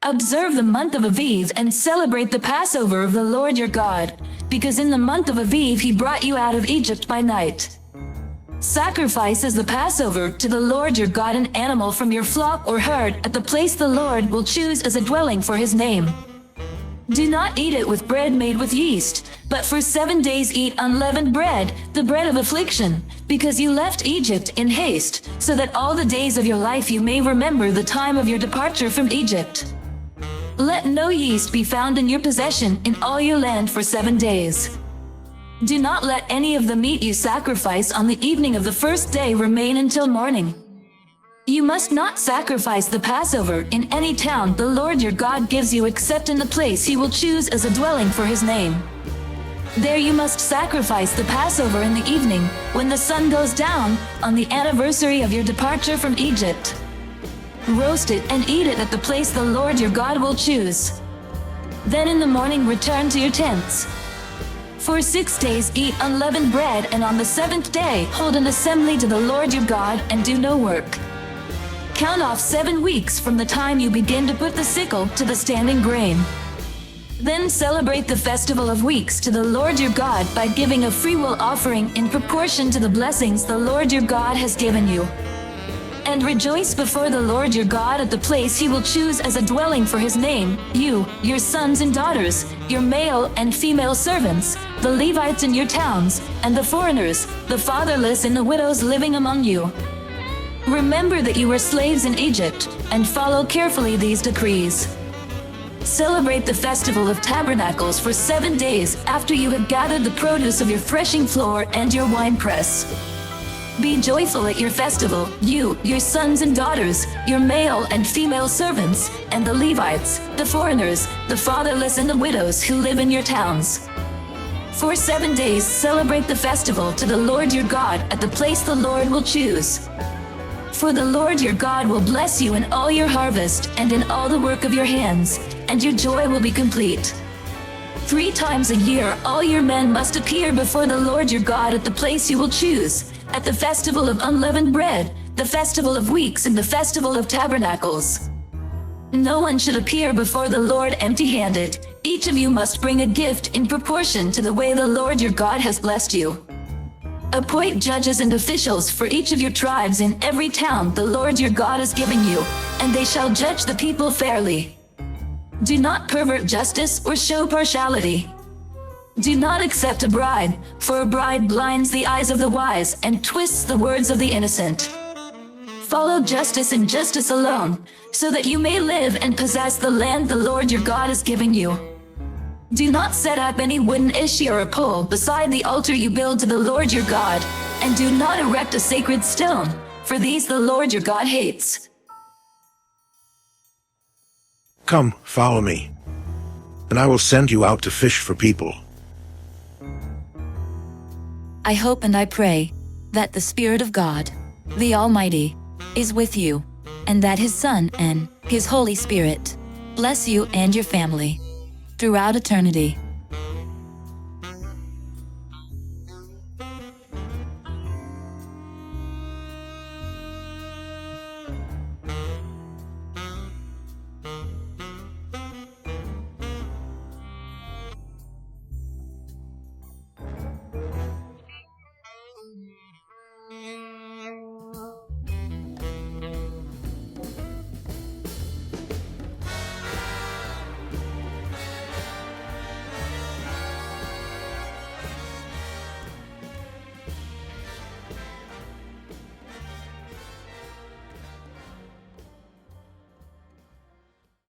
Observe the month of Aviv and celebrate the Passover of the Lord your God, because in the month of Aviv he brought you out of Egypt by night. Sacrifice as the Passover to the Lord your God an animal from your flock or herd at the place the Lord will choose as a dwelling for his name. Do not eat it with bread made with yeast, but for 7 days eat unleavened bread, the bread of affliction, because you left Egypt in haste, so that all the days of your life you may remember the time of your departure from Egypt. Let no yeast be found in your possession in all your land for 7 days. Do not let any of the meat you sacrifice on the evening of the first day remain until morning. You must not sacrifice the Passover in any town the Lord your God gives you except in the place he will choose as a dwelling for his name. There you must sacrifice the Passover in the evening, when the sun goes down, on the anniversary of your departure from Egypt. Roast it and eat it at the place the Lord your God will choose. Then in the morning return to your tents. For 6 days eat unleavened bread, and on the 7th day hold an assembly to the Lord your God and do no work. Count off 7 weeks from the time you begin to put the sickle to the standing grain. Then celebrate the Festival of Weeks to the Lord your God by giving a freewill offering in proportion to the blessings the Lord your God has given you. And rejoice before the Lord your God at the place he will choose as a dwelling for his name, you, your sons and daughters, your male and female servants, the Levites in your towns, and the foreigners, the fatherless and the widows living among you. Remember that you were slaves in Egypt, and follow carefully these decrees. Celebrate the Festival of Tabernacles for 7 days after you have gathered the produce of your threshing floor and your winepress. Be joyful at your festival, you, your sons and daughters, your male and female servants, and the Levites, the foreigners, the fatherless and the widows who live in your towns. For 7 days celebrate the festival to the Lord your God at the place the Lord will choose. For the Lord your God will bless you in all your harvest and in all the work of your hands, and your joy will be complete. 3 times a year all your men must appear before the Lord your God at the place you will choose, at the Festival of Unleavened Bread, the Festival of Weeks, and the Festival of Tabernacles. No one should appear before the Lord empty-handed. Each of you must bring a gift in proportion to the way the Lord your God has blessed you. Appoint judges and officials for each of your tribes in every town the Lord your God has given you, and they shall judge the people fairly. Do not pervert justice or show partiality. Do not accept a bribe, for a bribe blinds the eyes of the wise and twists the words of the innocent. Follow justice and justice alone, so that you may live and possess the land the Lord your God is giving you. Do not set up any wooden issue or a pole beside the altar you build to the Lord your God, and do not erect a sacred stone, for these the Lord your God hates. Come, follow me, and I will send you out to fish for people. I hope and I pray that the Spirit of God, the Almighty, is with you, and that His Son and His Holy Spirit bless you and your family throughout eternity.